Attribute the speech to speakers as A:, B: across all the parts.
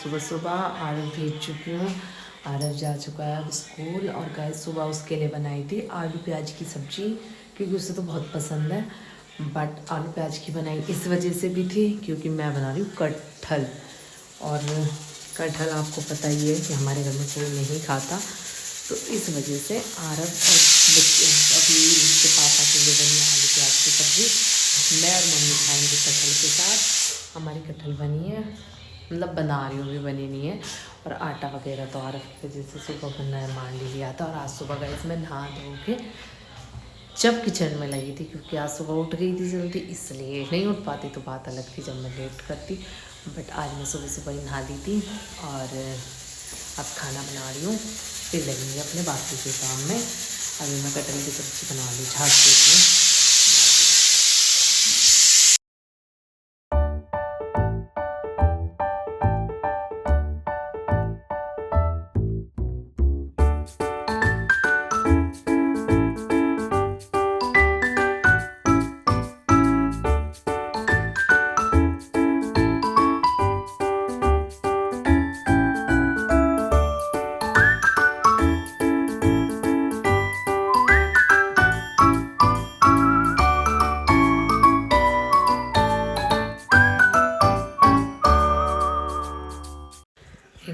A: सुबह सुबह आरव भेज चुकी हूँ। आरव जा चुका है अब स्कूल। और गाइस सुबह उसके लिए बनाई थी आलू प्याज की सब्ज़ी, क्योंकि उसे तो बहुत पसंद है। बट आलू प्याज की बनाई इस वजह से भी थी क्योंकि मैं बना रही हूँ कटहल। और कटहल आपको पता ही है कि हमारे घर में कोई नहीं खाता, तो इस वजह से आरव अभी उसके पापा के लिए बनी आलू प्याज की सब्ज़ी। मैं और मम्मी खाएंगे कटहल के साथ। हमारी कटहल बनी है, मतलब बना रही हूँ, अभी बनी नहीं है। और आटा वगैरह तो आरव की वजह से सुबह बनना मान लिया था। और आज सुबह गाइस मैं नहा धो के जब किचन में लगी थी, क्योंकि आज सुबह उठ गई थी जल्दी, इसलिए नहीं उठ पाती तो बात अलग थी जब मैं लेट करती। बट आज मैं सुबह सुबह ही नहा ली थी और अब खाना बना रही हूँ, फिर लगेंगे अपने बाकी के काम में। अभी मैं कटहल की सब्ज़ी बना ली, झाड़ दे रही हूँ।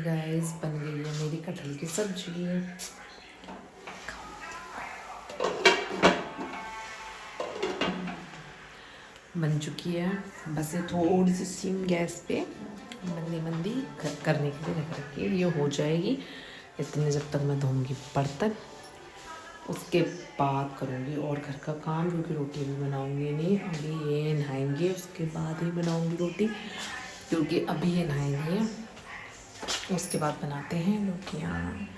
A: गाइस बन गई है मेरी कटहल की सब्जी। बन चुकी है, बस ये थोड़ी सी सिम गैस पे मंदी मंदी करने के लिए रख रखी है, ये हो जाएगी इतने जब तक मैं धोऊंगी बर्तन। उसके बाद करूँगी और घर का काम, क्योंकि रोटी भी बनाऊँगी नहीं। अभी ये नहाएंगे उसके बाद ही बनाऊँगी रोटी, क्योंकि अभी ये नहाए नहीं है, उसके बाद बनाते हैं रोटियाँ।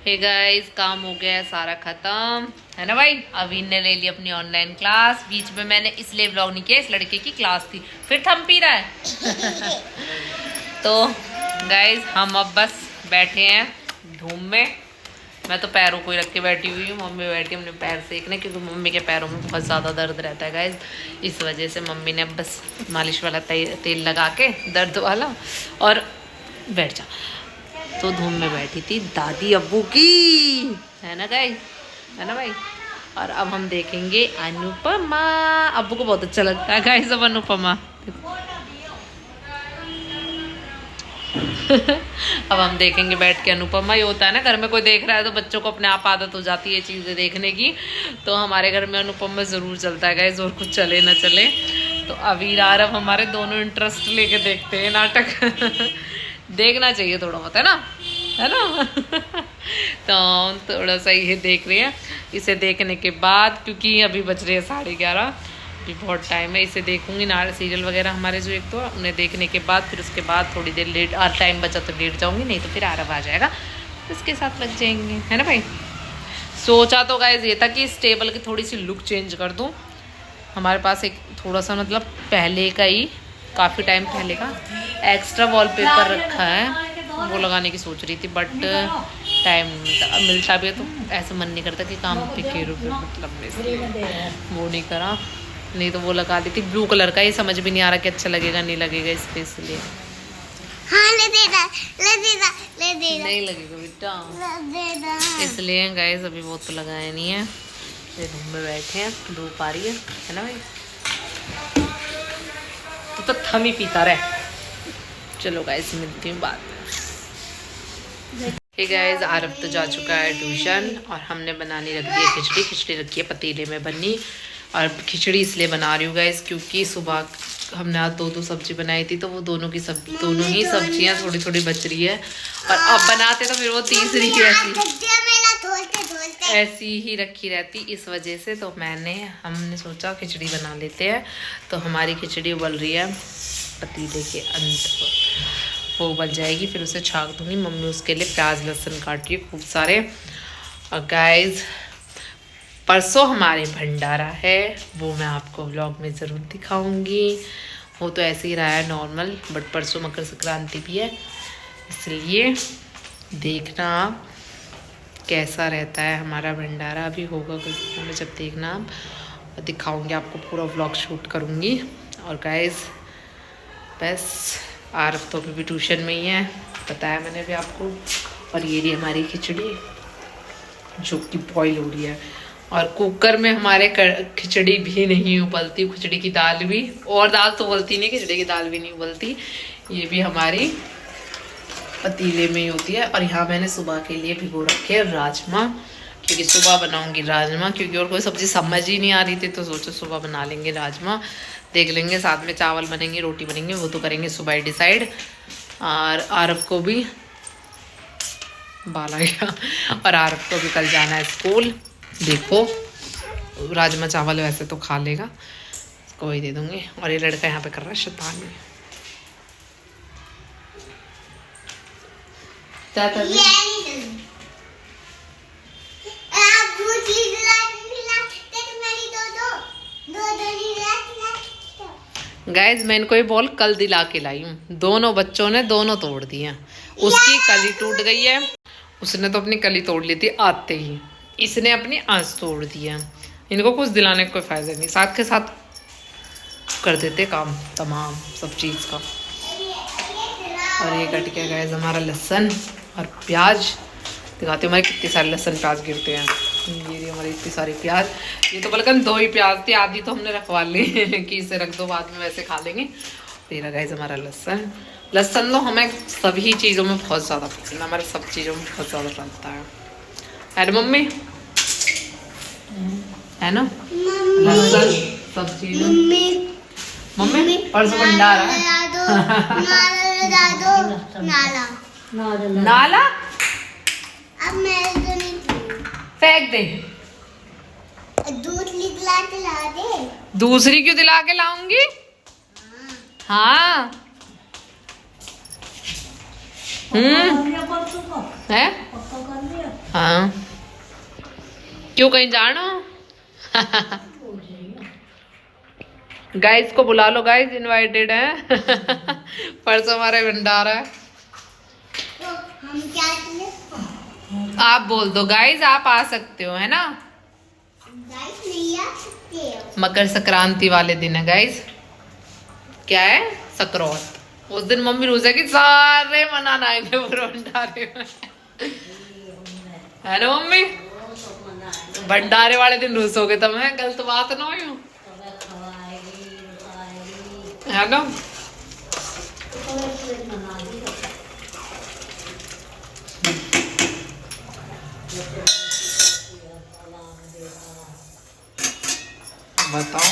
A: हे गाइस काम हो गया है सारा खत्म, है ना भाई। अभी ने ले ली अपनी ऑनलाइन क्लास। बीच में मैंने इसलिए ब्लॉग नहीं किया, इस लड़के की क्लास थी, फिर थम पी रहा है। तो गाइस हम अब बस बैठे हैं धूप में। मैं तो पैरों को ही रख के बैठी हुई हूँ, मम्मी बैठी अपने पैर सेकने, क्योंकि मम्मी के पैरों में बहुत ज़्यादा दर्द रहता है गाइस। इस वजह से मम्मी ने अब बस मालिश वाला तेल लगा के दर्द वाला और बैठ जा। तो धूम में बैठी थी दादी अब्बू की, है ना गाइस, है ना भाई। और अब हम देखेंगे अनुपमा। अब्बू को बहुत अच्छा लगता है गाइस अब अनुपमा। अब हम देखेंगे बैठ के अनुपमा। ये होता है ना, घर में कोई देख रहा है तो बच्चों को अपने आप आदत हो जाती है चीज़ें देखने की। तो हमारे घर में अनुपमा ज़रूर चलता है गाइस, और कुछ चले ना चले। तो अभी आरव हमारे दोनों इंटरेस्ट लेके देखते हैं नाटक। देखना चाहिए थोड़ा बहुत, है ना। तो थोड़ा सा ये देख रहे हैं। इसे देखने के बाद, क्योंकि अभी बज रहे हैं 11:30, अभी बहुत टाइम है, इसे देखूंगी ना सीरियल वगैरह हमारे जो एक तो उन्हें देखने के बाद फिर उसके बाद थोड़ी देर लेट और टाइम बचा तो लेट जाऊंगी, नहीं तो फिर आरव आ जाएगा, इसके साथ लग जाएंगे, है ना भाई। सोचा तो गाइस ये था कि इस टेबल की थोड़ी सी लुक चेंज कर दूँ। हमारे पास एक थोड़ा सा मतलब पहले का ही, काफ़ी टाइम पहले का एक्स्ट्रा वॉलपेपर रखा है, वो लगाने की सोच रही थी, बट टाइम मिलता भी है तो ऐसा मन नहीं करता कि काम पे के रुपये मतलब में, इसलिए वो नहीं करा। नहीं तो वो लगा दी थी ब्लू कलर का, ये समझ भी नहीं आ रहा कि अच्छा लगेगा नहीं लगेगा इस पे, इसलिए
B: हाँ ले दे
A: नहीं लगेगा बेटा, इसलिए गाइस अभी वो तो लगाया नहीं है। ये धूप में बैठे हैं, धूप आ रही है ना भाई। तो थम ही पीता रहे। चलो गाइस मिलती हूँ बाद में। हे गाइस आरव तो जा चुका है ट्यूशन और हमने बनानी रख दी है खिचड़ी। खिचड़ी रखी है पतीले में बननी, और खिचड़ी इसलिए बना रही हूँ गाइस क्योंकि सुबह हमने आज दो सब्जी बनाई थी, तो वो दोनों ही सब्जियाँ थोड़ी थोड़ी बच रही है, और अब बनाते तो फिर वो तीसरी की ऐसी ही रखी रहती, इस वजह से तो हमने सोचा खिचड़ी बना लेते हैं। तो हमारी खिचड़ी उबल रही है पतीले के अंदर, वो उबल जाएगी फिर उसे छाक दूंगी। मम्मी उसके लिए प्याज लहसुन काट रही है खूब सारे। और गाइस परसों हमारे भंडारा है, वो मैं आपको व्लॉग में ज़रूर दिखाऊंगी। वो तो ऐसे ही रहा है नॉर्मल, बट परसों मकर संक्रांति भी है, इसलिए देखना आप कैसा रहता है हमारा भंडारा। भी होगा कुछ में, जब देखना आप, दिखाऊंगी आपको, पूरा व्लॉग शूट करूंगी। और गाइस बस आरव तो अभी भी ट्यूशन में ही है, बताया मैंने भी आपको। और ये रही हमारी खिचड़ी जो कि बॉईल हो रही है, और कुकर में हमारे खिचड़ी भी नहीं उबलती, खिचड़ी की दाल भी, और दाल तो उबलती नहीं, खिचड़ी की दाल भी नहीं उबलती, ये भी हमारी पतीले में ही होती है। और यहाँ मैंने सुबह के लिए भिगो रखे राजमा, क्योंकि सुबह बनाऊंगी राजमा, क्योंकि और कोई सब्जी समझ ही नहीं आ रही थी, तो सोचो सुबह बना लेंगे राजमा, देख लेंगे, साथ में चावल बनेंगे, रोटी बनेंगे, वो तो करेंगे सुबह ही डिसाइड। और आरव को भी बाला गया, और आरव को भी कल जाना है स्कूल। देखो राजमा चावल वैसे तो खा लेगा, इसको वही दे दूँगी। और ये लड़का यहाँ पे कर रहा है शैतानी। क्या कर रही है? गाइज मैं इनको ये बॉल कल दिला के लाई हूँ, दोनों बच्चों ने दोनों तोड़ दी हैं। उसकी कली टूट गई है, उसने तो अपनी कली तोड़ ली थी आते ही, इसने अपनी आंच तोड़ दी है। इनको कुछ दिलाने का कोई फायदा नहीं, साथ के साथ कर देते काम तमाम सब चीज़ का। और ये कट गया गाइज हमारा लहसुन और प्याज, दिखाते हमारे कितने सारे लहसुन प्याज गिरते हैं। ये हमारी इतनी सारी प्याज, ये तो बल्कि 2 ही प्याज थी, आधी तो हमने रखवा ली कि इसे रख दो, बाद में वैसे खा लेंगे। तेरा गाइस हमारा लहसुन, लहसुन तो हमें सभी चीज़ों में बहुत ज़्यादा पसंद है, हमारे सब चीज़ों में बहुत ज़्यादा पड़ता है ना मम्मी, है ना लहसुन सब चीज़ों। मम्मी परसों भंडारा नाला,
B: अब मैं
A: फेंक दे,
B: दूध निकला के ला दे।
A: दूसरी क्यों दिला के लाऊंगी? हाँ है, हाँ क्यों कहीं जाना? गाइस को बुला लो, गाइस इनवाइटेड है परसों हमारे भंडारा है।
B: तो हम क्या किए?
A: आप बोल दो गाइस, आप आ सकते हो, है ना?
B: गाइस नहीं आ सकते हो।
A: मकर संक्रांति वाले दिन है गाइस, क्या है सक्रांत, उस दिन मम्मी रोजा की सारे मनाना आएंगे पूरे भंडारे में, है ना मम्मी? भंडारे वाले दिन रूसोगे तो मैं गलत बात ना हो, है ना? बताओ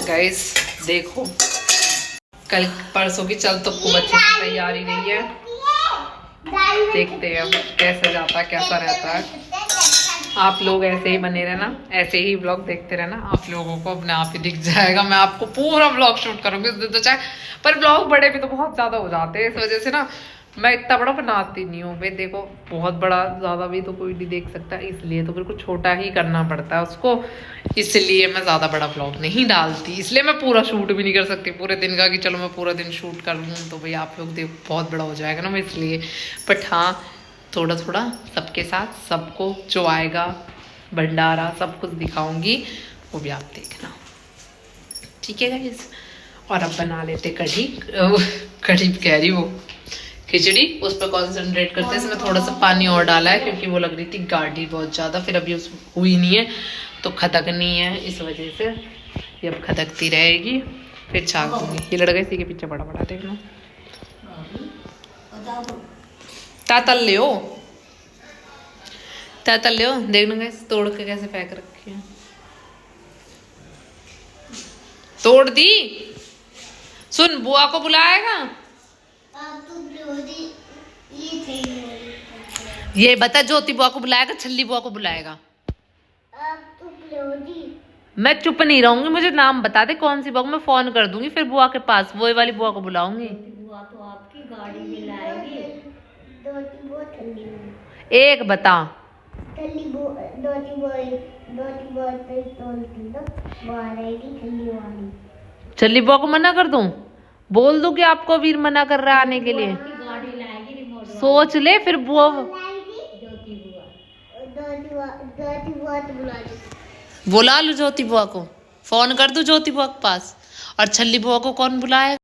A: गाइस, देखो कल परसों की चल तो खूब अच्छी तैयारी रही है, देखते हैं अब कैसे जाता है, कैसा रहता है। आप लोग ऐसे ही बने रहना, ऐसे ही ब्लॉग देखते रहना, आप लोगों को अपने आप ही दिख जाएगा। मैं आपको पूरा ब्लॉग शूट करूंगी उस दिन तो चाहे, पर ब्लॉग बड़े भी तो बहुत ज़्यादा हो जाते हैं, इस वजह से ना मैं इतना बड़ा बनाती नहीं हूँ भाई। देखो बहुत बड़ा ज़्यादा भी तो कोई नहीं देख सकता, इसलिए तो बिल्कुल छोटा ही करना पड़ता है उसको, इसलिए मैं ज़्यादा बड़ा ब्लॉग नहीं डालती। इसलिए मैं पूरा शूट भी नहीं कर सकती पूरे दिन का, कि चलो मैं पूरा दिन शूट कर लूँ तो भाई आप लोग देखो बहुत बड़ा हो जाएगा ना, मैं इसलिए। बट हाँ थोड़ा थोड़ा सबके साथ, सबको जो आएगा भंडारा सब कुछ दिखाऊंगी, वो भी आप देखना, ठीक है गाइस? और अब बना लेते कढ़ी, कढ़ी कह रही वो खिचड़ी, उस पर कॉन्सेंट्रेट करते हैं। इसमें थोड़ा सा पानी और डाला है क्योंकि वो लग रही थी गाढ़ी बहुत ज़्यादा, फिर अभी उस हुई नहीं है तो खदकनी है, इस वजह से ये अब खदकती रहेगी, फिर छाक दूंगी। ये लड़का इसी के पीछे बड़ा बड़ा देखना, तातल ले हो, तातल ले हो, देखना कैसे तोड़ के कैसे फेंक रखी है, तोड़ दी। सुन बुआ को बुलाएगा, ये बता, ज्योति बुआ को बुलाएगा, छल्ली बुआ को बुलाएगा? मैं चुप नहीं रहूंगी, मुझे नाम बता दे कौन सी बुआ को, मैं फोन कर दूंगी फिर बुआ के पास, वो वाली बुआ को बुलाऊंगी।
B: बुआ तो आपकी गाड़ी में लाएगी, दोती बहुत ठंडी हुई।
A: एक बता।
B: ठंडी दोती बोतल तोलती तो बाहर आएगी ठंडी वाली।
A: छल्ली बुआ को मना कर दूं? बोल दूं कि आपको वीर मना कर रहा है आने के लिए?
C: गाड़ी लाएगी रिमोट
A: सोच ले फिर बुआ।
C: ज्योति बुआ।
B: दोती बहुत बुला दी।
A: बुला लो ज्योति बुआ को, फोन कर दो ज्योति बुआ के पास। और छल्ली बुआ को कौन बुलाए?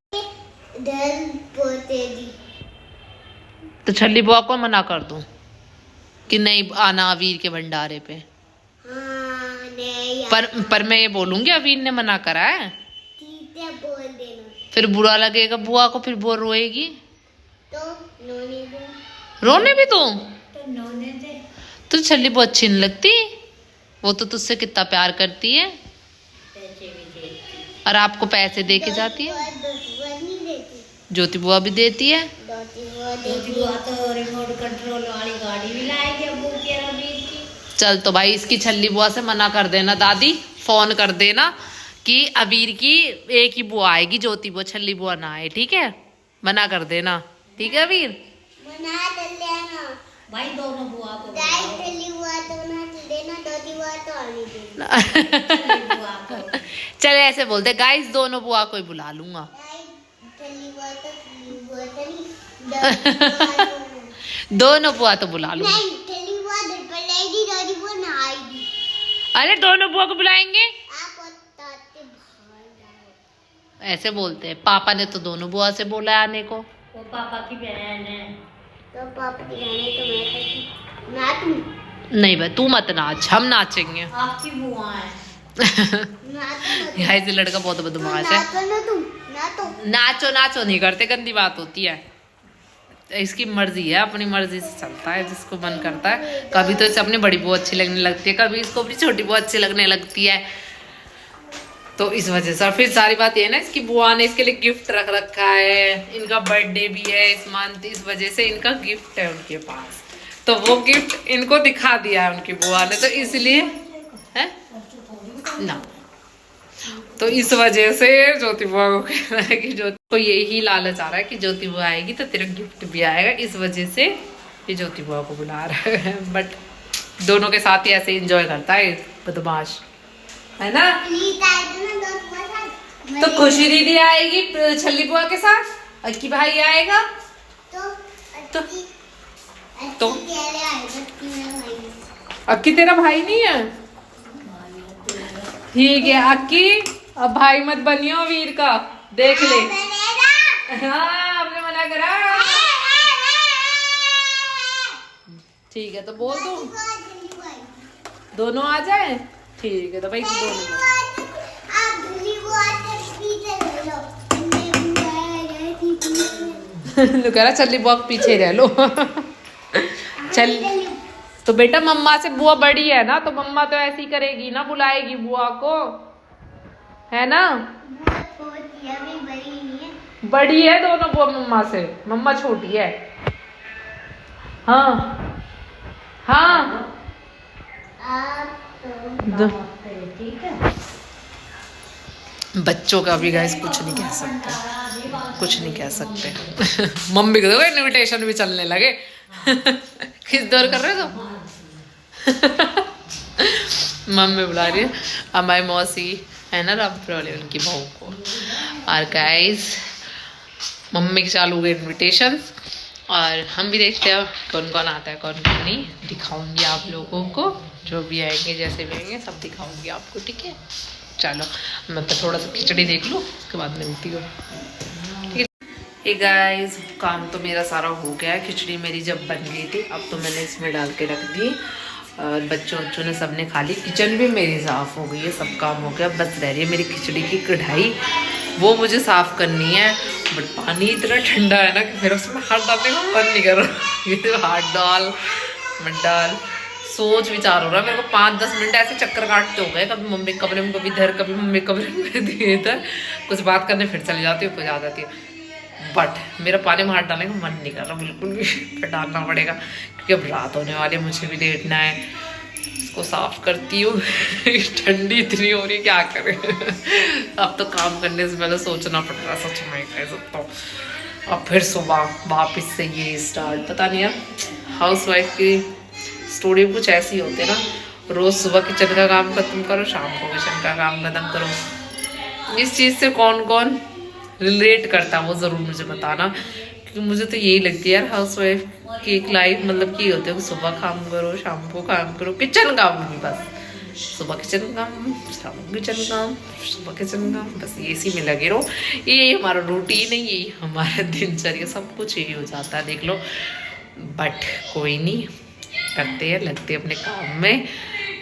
B: डर पोते दी।
A: तो छल्ली बुआ को मना कर दूं कि नहीं आना अवीर के भंडारे पे।
B: हाँ नहीं
A: पर मैं ये बोलूंगी अवीर ने मना करा है,
B: ठीक है बोल देना।
A: फिर बुरा लगेगा बुआ को, फिर बुआ रोएगी।
B: तो नोने दो।
A: रोने भी तो
C: तो नौने दे।
A: तो छल्ली बुआ अच्छी नहीं लगती? वो तो तुझसे कितना प्यार करती है
C: पैसे भी देती।
A: और आपको पैसे दे के जाती है।
B: दोती बुआ नहीं देती।
A: ज्योति बुआ भी देती है।
B: दोती बुआ
C: ज्योति
B: देती।
C: बुआ तो रिमोट कंट्रोल वाली गाड़ी भी लाएगी अब्बू की और अबीर की।
A: चल तो भाई इसकी छल्ली बुआ से मना कर देना दादी, फोन कर देना कि अबीर की एक ही बुआ आएगी, ज्योति बुआ, छल्ली बुआ ना आए, ठीक है? मना कर देना, ठीक है अबीर?
B: मना कर लेना।
C: भाई दोनों बुआ को
B: दाई
C: बुलाओ।
B: ठंडी बुआ तो ना देना। दोती बुआ तो आने देना।
C: छल्ली बुआ को।
A: चल ऐसे बोलते गाइस, दोनों बुआ को ही बुला लूंगा।
B: दाई ठंडी बुआ तो नहीं। दोती बुआ तो
A: दोनों बुआ तो बुला लूंगा।
B: नहीं ठंडी बुआ घर पर रहेगी। दोती बुआ ना आएगी।
A: अरे दोनों बुआ को बुलाएंगे,
B: आप बताते बाहर जाओ।
A: ऐसे बोलते हैं। पापा ने तो दोनों बुआ से बोला है आने को।
C: वो पापा की बहन है।
B: तो पापा की रहने तो मैं करती ना तुम।
A: नहीं भाई तू मत नाच, हम नाचेंगे।
C: आपकी बुआ है।
B: ना तो
A: यहाँ से लड़का बहुत बदमाश है।
B: ना तो ना तुम ना तो।
A: नाचो नाचो नहीं करते, गंदी बात होती है। इसकी मर्जी है, अपनी मर्जी से चलता है, जिसको मन करता है। कभी तो इसे अपनी बड़ी बुआ अच्छी लगने लगती है, कभी इसको अपनी छोटी बुआ अच्छी लगने लगती है। तो इस वजह से, और फिर सारी बात ये है ना, इसकी बुआ ने इसके लिए गिफ्ट रख रखा है। इनका बर्थडे भी है इस मंथ, इस वजह से इनका गिफ्ट है उनके पास। तो वो गिफ्ट इनको दिखा दिया है उनकी बुआ ने, तो इसलिए है ना। तो इस वजह से ज्योति बुआ को कह रहा है कि ज्योति को यही लालच आ रहा है कि ज्योति बुआ आएगी तो तेरा गिफ्ट भी आएगा, इस वजह से ये ज्योति बुआ को बुला रहा है। बट दोनों के साथ ही ऐसे एंजॉय करता है बदमाश, है ना? तो खुशी दीदी आएगी छल्ली बुआ के साथ, अक्की भाई आएगा। तो अक्की तेरा भाई नहीं है? ठीक है अक्की, अब भाई मत बनियो वीर का, देख ले। हाँ आपने मना करा। ठीक है तो बोल दूं दोनों आ जाए। ठीक है तो भाई दोनों कह रहा चल्ली बुआ पीछे रह लो। चल तो बेटा मम्मा से बुआ बड़ी है ना, तो मम्मा तो ऐसी करेगी ना, बुलाएगी बुआ को, है ना? बड़ी है दोनों बुआ मम्मा से, मम्मा छोटी है। हाँ हाँ
C: ठीक है।
A: बच्चों का भी गाइस कुछ नहीं कह सकते, कुछ नहीं कह सकते। मम्मी को देखो इनविटेशन भी चलने लगे। किस दौर कर रहे हो तुम? मम्मी बुला रही है हमारी मौसी है ना रामपुर वाले, उनकी बहू को। और गाइस मम्मी के चालू गए इनविटेशन, और हम भी देखते हैं कौन कौन आता है कौन कौन नहीं। दिखाऊंगी आप लोगों को, जो भी आएंगे जैसे भी आएंगे सब दिखाऊंगी आपको, ठीक है? चलो मैं तो थोड़ा सा खिचड़ी देख लूँ, उसके बाद मिलती हूँ। ठीक है गाइस, काम तो मेरा सारा हो गया है। खिचड़ी मेरी जब बन गई थी, अब तो मैंने इसमें डाल के रख दी, और बच्चों ने सबने खा ली। किचन भी मेरी साफ़ हो गई है, सब काम हो गया। बस रह रही है मेरी खिचड़ी की कढ़ाई, वो मुझे साफ़ करनी है। बट पानी इतना ठंडा है ना कि फिर उसमें हाथ डालने का मन नहीं कर रहा। ये तो हाथ डाल मत डाल, सोच विचार हो रहा है मेरे को। 5-10 मिनट ऐसे चक्कर काटते हो गए, कभी मम्मी कमरे में, कभी इधर, कभी मम्मी कमरे में दिए इधर, कुछ बात करने फिर चली जाती हूँ, कुछ आ जाती है। बट मेरा पानी में हाथ डालने का मन नहीं कर रहा बिल्कुल भी। फिर डालना पड़ेगा क्योंकि अब रात होने वाली है, मुझे भी लेटना है। इसको साफ करती हूँ। ठंडी इतनी हो रही है, क्या करें। अब तो काम करने से पहले सोचना पड़ रहा है सच में। ऐसा तो और फिर सुबह वापस से ये स्टार्ट। पता नहीं यार, हाउस वाइफ की स्टोरी कुछ ऐसी होती है ना, रोज़ सुबह किचन का काम खत्म करो, शाम को किचन का काम खत्म करो। इस चीज़ से कौन कौन रिलेट करता है वो ज़रूर मुझे बताना, क्योंकि मुझे तो यही लगती है यार, हाउस वाइफ की एक लाइफ मतलब कि होती है कि सुबह काम करो, शाम को काम करो, किचन काम भी बस, सुबह किचन काम, शाम को किचन काम, सुबह किचन काम, बस इसी में लगे रहो। यही हमारा रूटीन है, यही हमारा दिनचर्या, सब कुछ यही हो जाता है, देख लो। बट कोई नहीं, करते हैं, लगते हैं अपने काम में।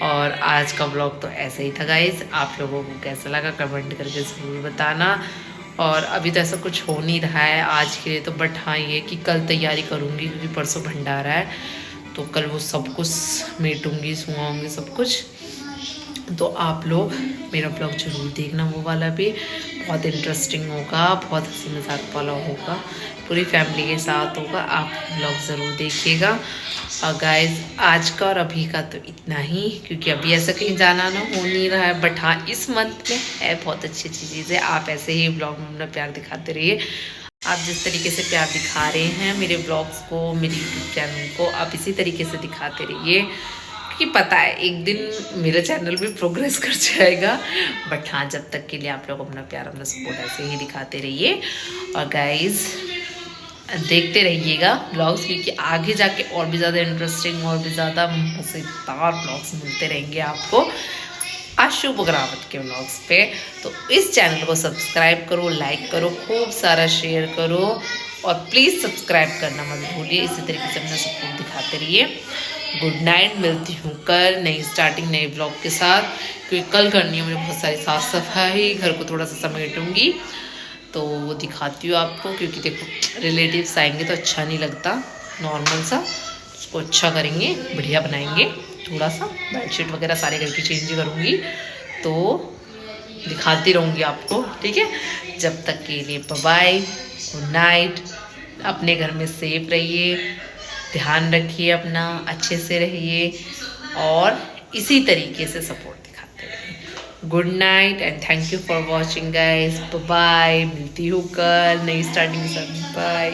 A: और आज का ब्लॉग तो ऐसे ही था गाइस, आप लोगों को कैसा लगा कमेंट करके ज़रूर बताना। और अभी तो ऐसा कुछ हो नहीं रहा है आज के लिए तो, बट हाँ ये कि कल तैयारी करूँगी क्योंकि परसों भंडारा है, तो कल वो सब कुछ समेटूँगी, सुंगाऊँगी सब कुछ। तो आप लोग मेरा ब्लॉग जरूर देखना, वो वाला भी बहुत इंटरेस्टिंग होगा, बहुत हंसी मजाक वाला होगा, पूरी फैमिली के साथ होगा, आप ब्लॉग ज़रूर देखिएगा। और गाइस आज का और अभी का तो इतना ही, क्योंकि अभी ऐसा कहीं जाना ना हो नहीं रहा है, बट हाँ इस मंथ में है बहुत अच्छी अच्छी चीज़ें। आप ऐसे ही ब्लॉग में अपना प्यार दिखाते रहिए, आप जिस तरीके से प्यार दिखा रहे हैं मेरे ब्लॉग्स को, मेरे यूट्यूब चैनल को, आप इसी तरीके से दिखाते रहिए, कि पता है एक दिन मेरा चैनल भी प्रोग्रेस कर जाएगा। बट हाँ जब तक के लिए आप लोग अपना प्यार, अपना सपोर्ट ऐसे ही दिखाते रहिए। और गाइस देखते रहिएगा ब्लॉग्स, क्योंकि आगे जाके और भी ज़्यादा इंटरेस्टिंग और भी ज़्यादा मज़ेदार ब्लॉग्स मिलते रहेंगे आपको आशु बगरावत के ब्लॉग्स पे। तो इस चैनल को सब्सक्राइब करो, लाइक करो, खूब सारा शेयर करो, और प्लीज़ सब्सक्राइब करना मत भूलिए। इसी तरीके से अपना सपोर्ट दिखाते रहिए। गुड नाइट, मिलती हूँ कल नई स्टार्टिंग नए ब्लॉग के साथ, क्योंकि कल करनी है मुझे बहुत सारी साफ़ सफाई, घर को थोड़ा सा समेटूँगी, तो वो दिखाती हूँ आपको। क्योंकि देखो रिलेटिव्स आएंगे तो अच्छा नहीं लगता, नॉर्मल सा उसको अच्छा करेंगे, बढ़िया बनाएंगे, थोड़ा सा बेडशीट वगैरह सारे घर की चेंज करूँगी, तो दिखाती रहूँगी आपको, ठीक है। जब तक के लिए बाय, गुड नाइट, अपने घर में सेफ रहिए, ध्यान रखिए अपना, अच्छे से रहिए, और इसी तरीके से सपोर्ट दिखाते रहिए। Good night and thank you for watching guys, bye. मिलती हूँ कल नई स्टार्टिंग के साथ, बाय।